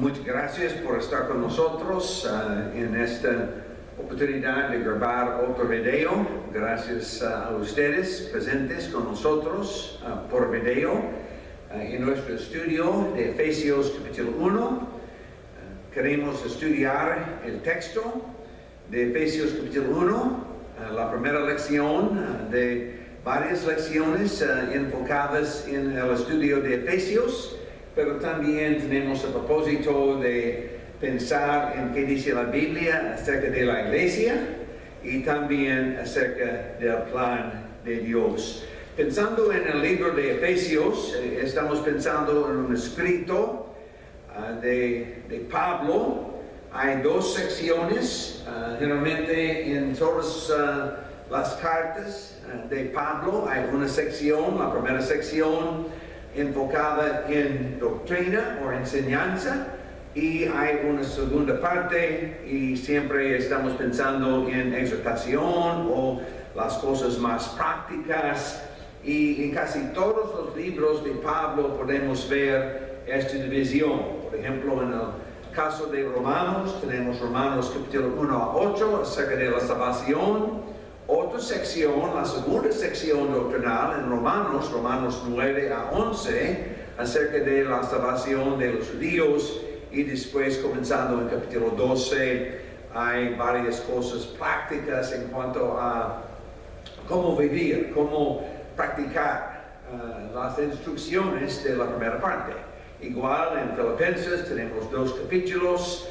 Muchas gracias por estar con nosotros en esta oportunidad de grabar otro video. Gracias a ustedes presentes con nosotros por video en nuestro estudio de Efesios capítulo 1. Queremos estudiar el texto de Efesios capítulo 1, la primera lección de varias lecciones enfocadas en el estudio de Efesios, pero también tenemos el propósito de pensar en qué dice la Biblia acerca de la iglesia y también acerca del plan de Dios. Pensando en el libro de Efesios, estamos pensando en un escrito de Pablo. Hay dos secciones, generalmente en todas las cartas de Pablo hay una sección, la primera sección enfocada en doctrina o enseñanza, y hay una segunda parte y siempre estamos pensando en exhortación o las cosas más prácticas, y en casi todos los libros de Pablo podemos ver esta división. Por ejemplo, en el caso de Romanos, tenemos Romanos capítulo 1 a 8 acerca de la salvación. Otra sección, la segunda sección doctrinal en Romanos 9 a 11, acerca de la salvación de los judíos, y después comenzando en capítulo 12 hay varias cosas prácticas en cuanto a cómo vivir, cómo practicar las instrucciones de la primera parte. Igual en Filipenses tenemos dos capítulos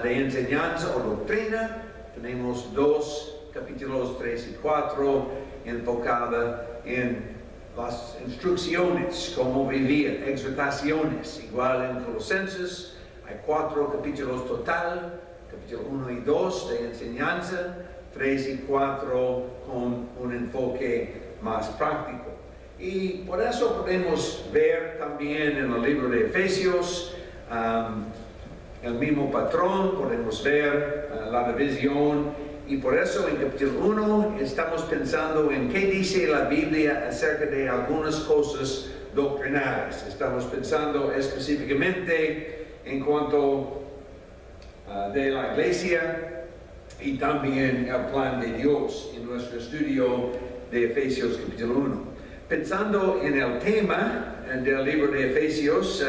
de enseñanza o doctrina, tenemos dos capítulos 3 y 4 enfocada en las instrucciones, cómo vivir, exhortaciones. Igual en Colosenses hay 4 capítulos total, capítulo 1 y 2 de enseñanza, 3 y 4 con un enfoque más práctico. Y por eso podemos ver también en el libro de Efesios el mismo patrón, podemos ver la división. Y por eso en capítulo 1 estamos pensando en qué dice la Biblia acerca de algunas cosas doctrinales. Estamos pensando específicamente en cuanto de la iglesia y también el plan de Dios en nuestro estudio de Efesios capítulo 1. Pensando en el tema del libro de Efesios,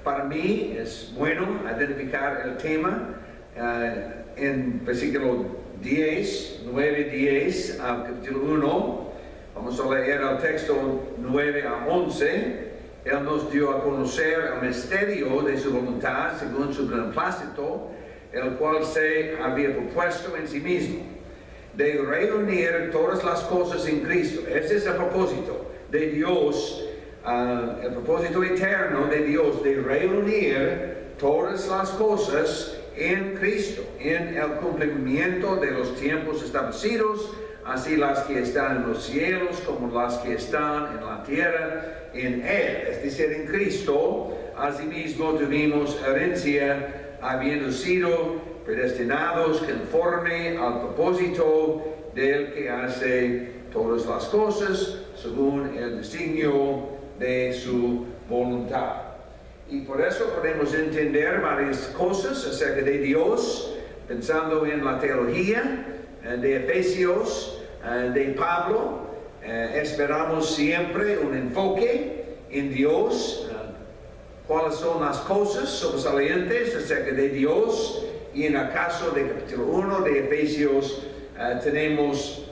para mí es bueno identificar el tema en versículo 9-10 al capítulo 1. Vamos a leer el texto 9 a 11. Él nos dio a conocer el misterio de su voluntad según su beneplácito, el cual se había propuesto en sí mismo, de reunir todas las cosas en Cristo. Ese es el propósito de Dios, el propósito eterno de Dios, de reunir todas las cosas en Cristo, en el cumplimiento de los tiempos establecidos, así las que están en los cielos como las que están en la tierra, en Él, es decir, en Cristo. Asimismo tuvimos herencia, habiendo sido predestinados conforme al propósito del que hace todas las cosas según el designio de su voluntad. Y por eso podemos entender varias cosas acerca de Dios, pensando en la teología de Efesios, de Pablo. Esperamos siempre un enfoque en Dios, cuáles son las cosas sobresalientes acerca de Dios. Y en el caso del capítulo 1 de Efesios, tenemos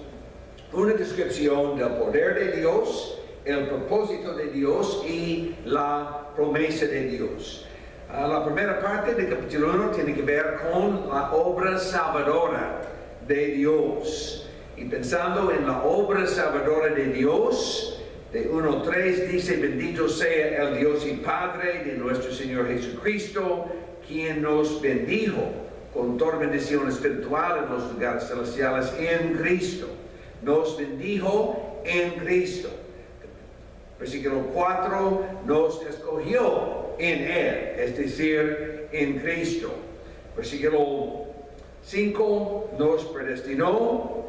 una descripción del poder de Dios, el propósito de Dios y la promesa de Dios. La primera parte del capítulo 1 tiene que ver con la obra salvadora de Dios. Y pensando en la obra salvadora de Dios, de 1:3 dice: bendito sea el Dios y Padre de nuestro Señor Jesucristo, quien nos bendijo con toda bendición espiritual en los lugares celestiales en Cristo. Nos bendijo en Cristo. Versículo 4, nos escogió en Él, es decir, en Cristo. Versículo 5, nos predestinó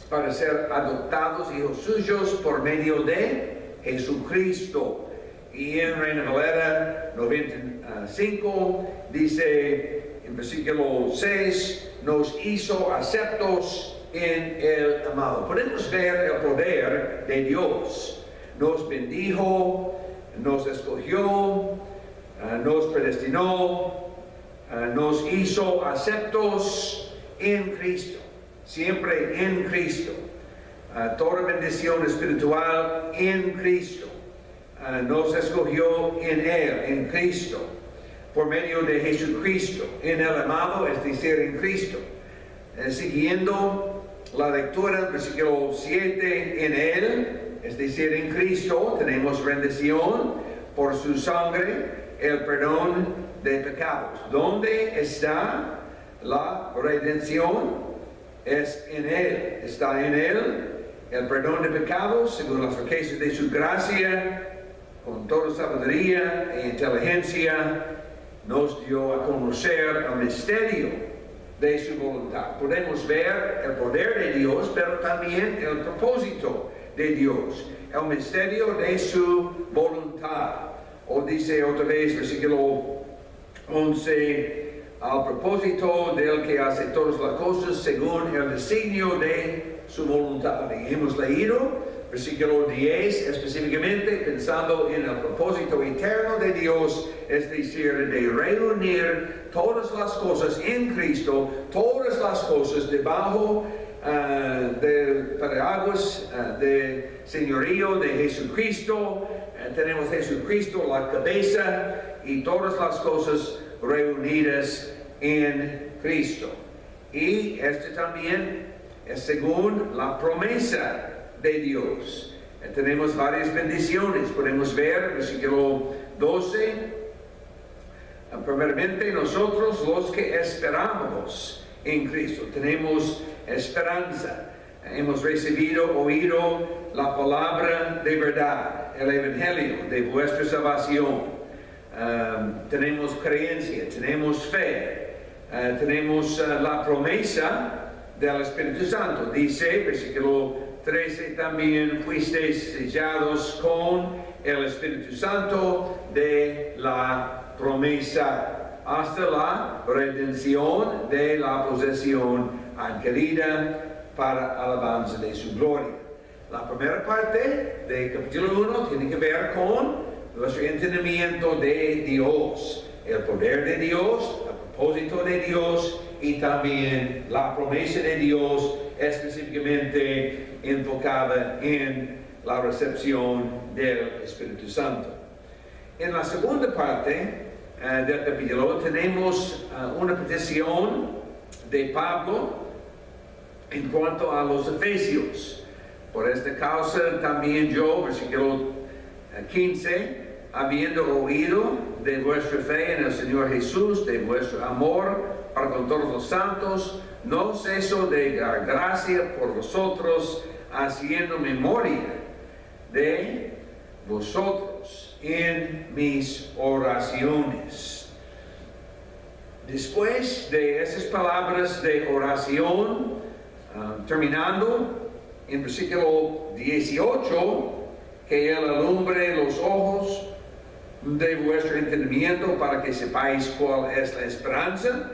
para ser adoptados hijos suyos por medio de Jesucristo. Y en Reina Valera 95 dice en versículo 6, nos hizo aceptos en el amado. Podemos ver el poder de Dios. Nos bendijo, nos escogió, nos predestinó, nos hizo aceptos en Cristo, siempre en Cristo. Toda bendición espiritual en Cristo. Nos escogió en Él, en Cristo, por medio de Jesucristo, en el amado, es decir, en Cristo. Siguiendo la lectura del versículo 7, en Él, es decir, en Cristo, tenemos bendición por su sangre, el perdón de pecados. ¿Dónde está la redención? Es en Él, está en Él. El perdón de pecados, según las riquezas de su gracia, con toda sabiduría e inteligencia, nos dio a conocer el misterio de su voluntad. Podemos ver el poder de Dios, pero también el propósito de Dios, el misterio de su voluntad. O dice otra vez, versículo 11, al propósito del que hace todas las cosas según el designio de su voluntad. Y hemos leído versículo 10 específicamente pensando en el propósito eterno de Dios, es decir, de reunir todas las cosas en Cristo, todas las cosas debajo del paraguas de señorío de Jesucristo. Tenemos Jesucristo la cabeza y todas las cosas reunidas en Cristo. Y este también es según la promesa de Dios. Tenemos varias bendiciones. Podemos ver versículo 12. Primeramente nosotros los que esperamos en Cristo. Tenemos esperanza. Hemos oído la palabra de verdad, el evangelio de vuestra salvación. Tenemos creencia, tenemos fe, tenemos la promesa del Espíritu Santo. Dice, versículo 13, también fuisteis sellados con el Espíritu Santo de la promesa, hasta la redención de la posesión adquirida para alabanza de su gloria. La primera parte del capítulo 1 tiene que ver con nuestro entendimiento de Dios, el poder de Dios, el propósito de Dios y también la promesa de Dios, específicamente enfocada en la recepción del Espíritu Santo. En la segunda parte del capítulo tenemos una petición de Pablo en cuanto a los efesios. Por esta causa también yo, versículo 15, habiendo oído de vuestra fe en el Señor Jesús, de vuestro amor para con todos los santos, no ceso de dar gracia por vosotros, haciendo memoria de vosotros en mis oraciones. Después de esas palabras de oración, terminando en versículo 18, que Él alumbre los ojos de vuestro entendimiento para que sepáis cuál es la esperanza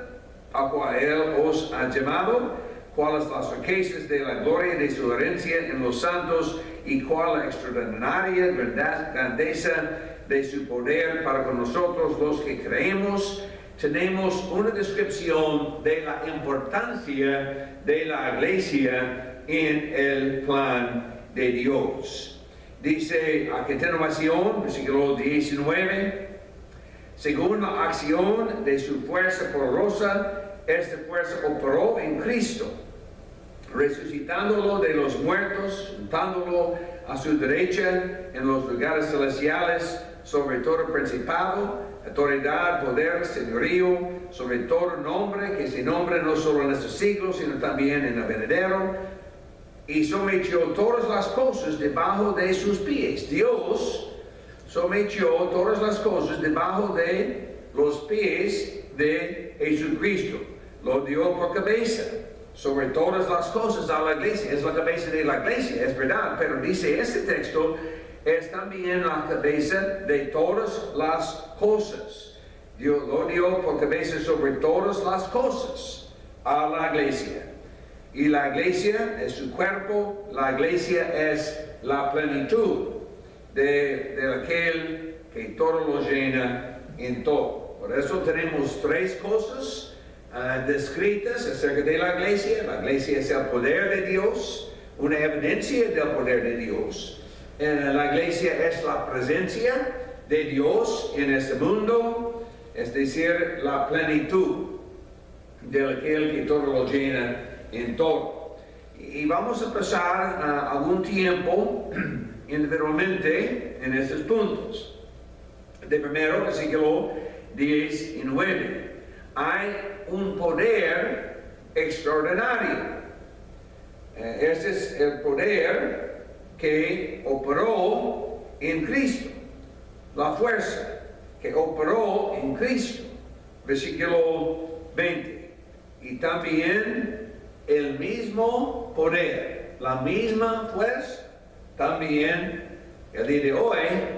a cual Él os ha llamado, cuáles las riquezas de la gloria de su herencia en los santos y cuál la extraordinaria grandeza de su poder para con nosotros los que creemos. Tenemos una descripción de la importancia de la iglesia en el plan de Dios. Dice a continuación, versículo 19, según la acción de su fuerza poderosa, esta fuerza operó en Cristo, resucitándolo de los muertos, sentándolo a su derecha en los lugares celestiales, sobre todo principado, autoridad, poder, señorío, sobre todo nombre que se nombra no solo en estos siglos, sino también en el venidero, y sometió todas las cosas debajo de sus pies. Dios sometió todas las cosas debajo de los pies de Jesucristo. Lo dio por cabeza sobre todas las cosas a la iglesia. Es la cabeza de la iglesia, es verdad, pero dice este texto es también la cabeza de todas las cosas. Dios lo dio por cabeza sobre todas las cosas a la iglesia. Y la iglesia es su cuerpo, la iglesia es la plenitud de aquel que todo lo llena en todo. Por eso tenemos tres cosas descritas acerca de la iglesia. La iglesia es el poder de Dios, una evidencia del poder de Dios. La iglesia es la presencia de Dios en este mundo, es decir, la plenitud de aquel que todo lo llena en todo. Y vamos a pasar algún tiempo individualmente en estos puntos. De primero, versículo 10 y 9. Hay un poder extraordinario. Este es el poder que operó en Cristo, la fuerza que operó en Cristo. Versículo 20. Y también el mismo poder, la misma fuerza, también el día de hoy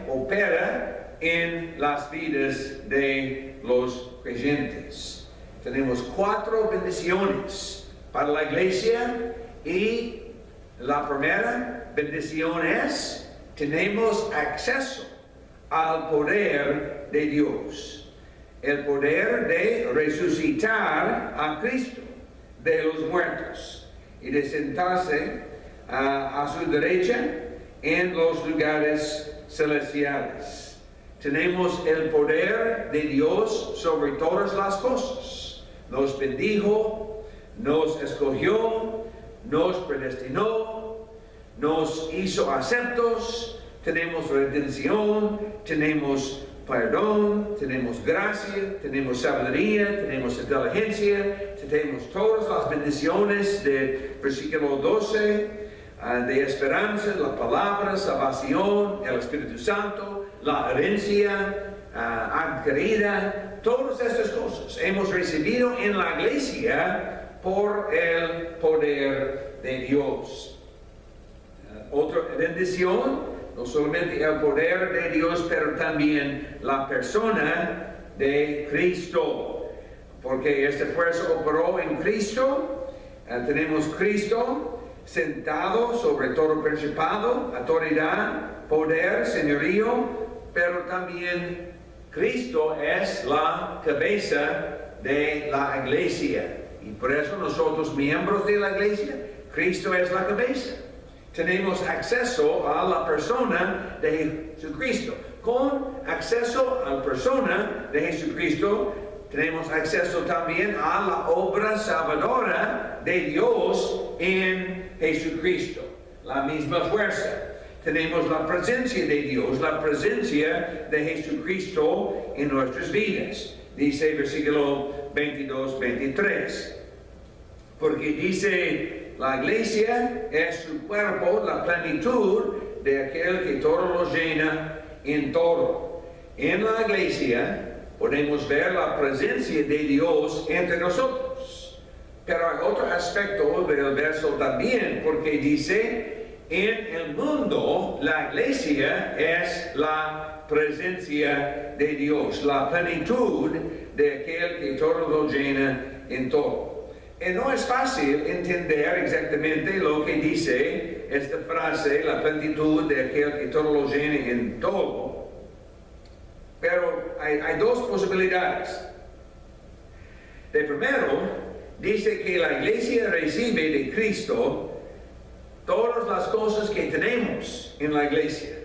opera en las vidas de los creyentes. Tenemos 4 bendiciones para la iglesia y la primera bendición es: tenemos acceso al poder de Dios, el poder de resucitar a Cristo de los muertos y de sentarse a su derecha en los lugares celestiales. Tenemos el poder de Dios sobre todas las cosas. Nos bendijo, nos escogió, nos predestinó, nos hizo aceptos, tenemos redención, tenemos perdón, tenemos gracia, tenemos sabiduría, tenemos inteligencia, tenemos todas las bendiciones del versículo 12, de esperanza, la palabra, salvación, el Espíritu Santo, la herencia adquirida, todas estas cosas hemos recibido en la iglesia por el poder de Dios. Otra bendición, no solamente el poder de Dios, pero también la persona de Cristo. Porque esta fuerza operó en Cristo. Tenemos Cristo sentado sobre todo principado, autoridad, poder, señorío, pero también Cristo es la cabeza de la iglesia. Y por eso nosotros, miembros de la iglesia, Cristo es la cabeza. Tenemos acceso a la persona de Jesucristo. Con acceso a la persona de Jesucristo, tenemos acceso también a la obra salvadora de Dios en Jesucristo. La misma fuerza. Tenemos la presencia de Dios, la presencia de Jesucristo en nuestras vidas. Dice versículo 22-23. Porque dice: la iglesia es su cuerpo, la plenitud de aquel que todo lo llena en todo. En la iglesia podemos ver la presencia de Dios entre nosotros. Pero hay otro aspecto del verso también, porque dice: en el mundo la iglesia es la presencia de Dios, la plenitud de aquel que todo lo llena en todo. Y no es fácil entender exactamente lo que dice esta frase, la plenitud de aquel que todo lo llena en todo. Pero hay dos posibilidades. De primero, dice que la iglesia recibe de Cristo todas las cosas que tenemos en la iglesia.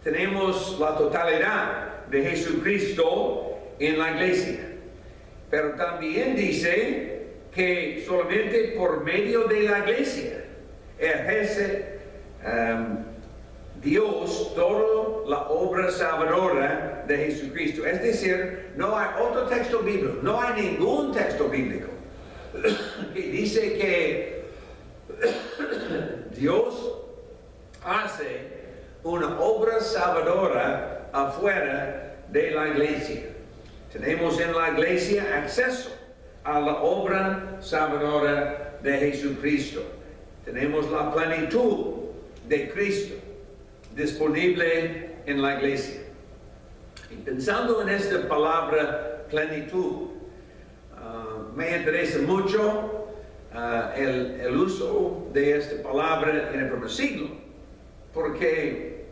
Tenemos la totalidad de Jesucristo en la iglesia. Pero también dice que solamente por medio de la iglesia ejerce Dios toda la obra salvadora de Jesucristo. Es decir, no hay otro texto bíblico, no hay ningún texto bíblico que dice que Dios hace una obra salvadora afuera de la iglesia. Tenemos en la iglesia acceso a la obra salvadora de Jesucristo. Tenemos la plenitud de Cristo. disponible en la iglesia. Y pensando en esta palabra plenitud, me interesa mucho el uso de esta palabra en el primer siglo, porque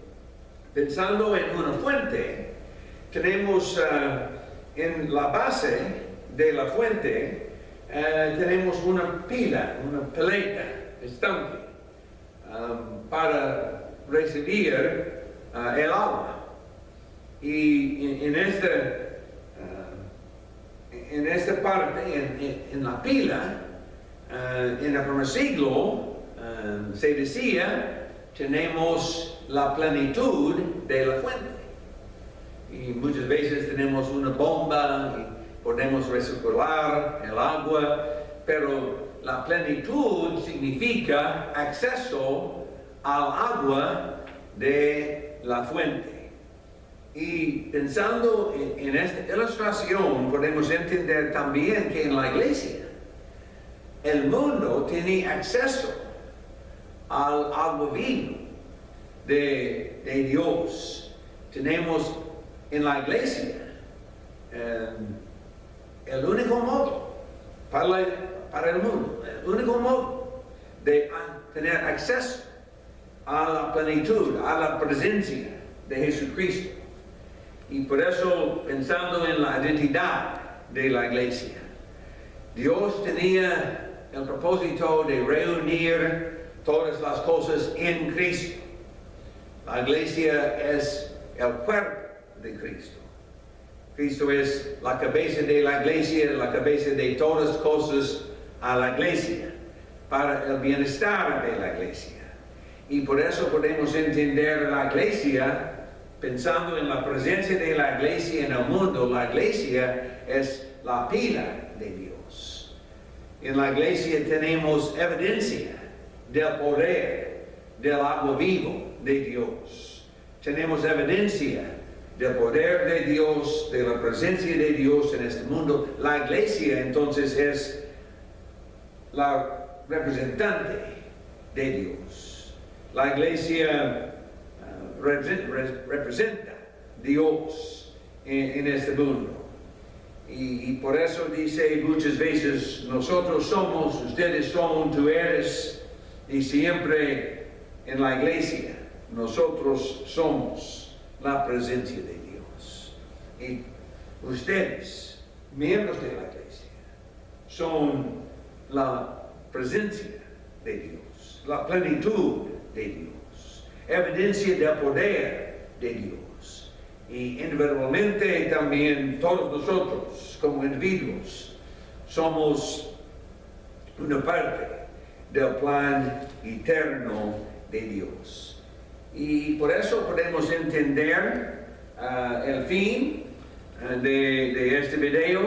pensando en una fuente, tenemos en la base de la fuente, tenemos una pila, una pileta, estanque, para recibir el agua. Y en esta parte, en la pila, en el primer siglo, se decía, tenemos la plenitud de la fuente. Y muchas veces tenemos una bomba y podemos recircular el agua, pero la plenitud significa acceso al agua de la fuente. Y pensando en esta ilustración, podemos entender también que en la iglesia, el mundo tiene acceso al agua viva de Dios. Tenemos en la iglesia el único modo para el mundo, el único modo de tener acceso a la plenitud, a la presencia de Jesucristo. Y por eso, pensando en la identidad de la iglesia, Dios tenía el propósito de reunir todas las cosas en Cristo. La iglesia es el cuerpo de Cristo. Cristo es la cabeza de la iglesia, la cabeza de todas las cosas a la iglesia, para el bienestar de la iglesia. Y por eso podemos entender la iglesia, pensando en la presencia de la iglesia en el mundo. La iglesia es la pila de Dios. En la iglesia tenemos evidencia del poder del agua vivo de Dios. Tenemos evidencia del poder de Dios, de la presencia de Dios en este mundo. La iglesia entonces es la representante de Dios. La iglesia representa Dios en este mundo. Y por eso dice muchas veces, nosotros somos, ustedes son, tú eres, y siempre en la iglesia, nosotros somos la presencia de Dios. Y ustedes, miembros de la iglesia, son la presencia de Dios, la plenitud de Dios, evidencia del poder de Dios. Y individualmente también todos nosotros como individuos somos una parte del plan eterno de Dios. Y por eso podemos entender el fin de este video,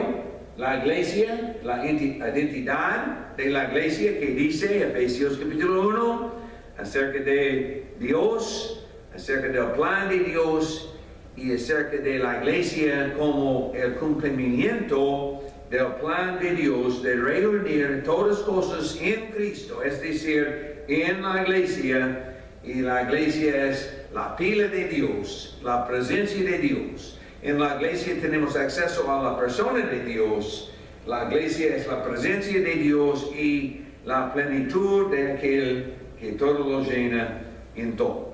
la iglesia, la identidad de la iglesia, que dice Efesios capítulo 1 acerca de Dios, acerca del plan de Dios y acerca de la iglesia como el cumplimiento del plan de Dios de reunir todas las cosas en Cristo, es decir, en la iglesia. Y la iglesia es la pila de Dios, la presencia de Dios. En la iglesia tenemos acceso a la persona de Dios. La iglesia es la presencia de Dios y la plenitud de aquel que todo lo llena en todo.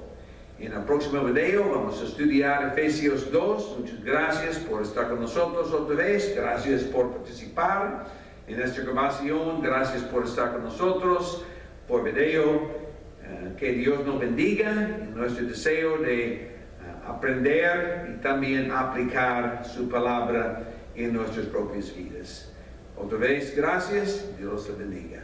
En el próximo video vamos a estudiar Efesios 2. Muchas gracias por estar con nosotros otra vez. Gracias por participar en esta grabación. Gracias por estar con nosotros por video. Que Dios nos bendiga en nuestro deseo de aprender y también aplicar su palabra en nuestras propias vidas. Otra vez, gracias. Dios te bendiga.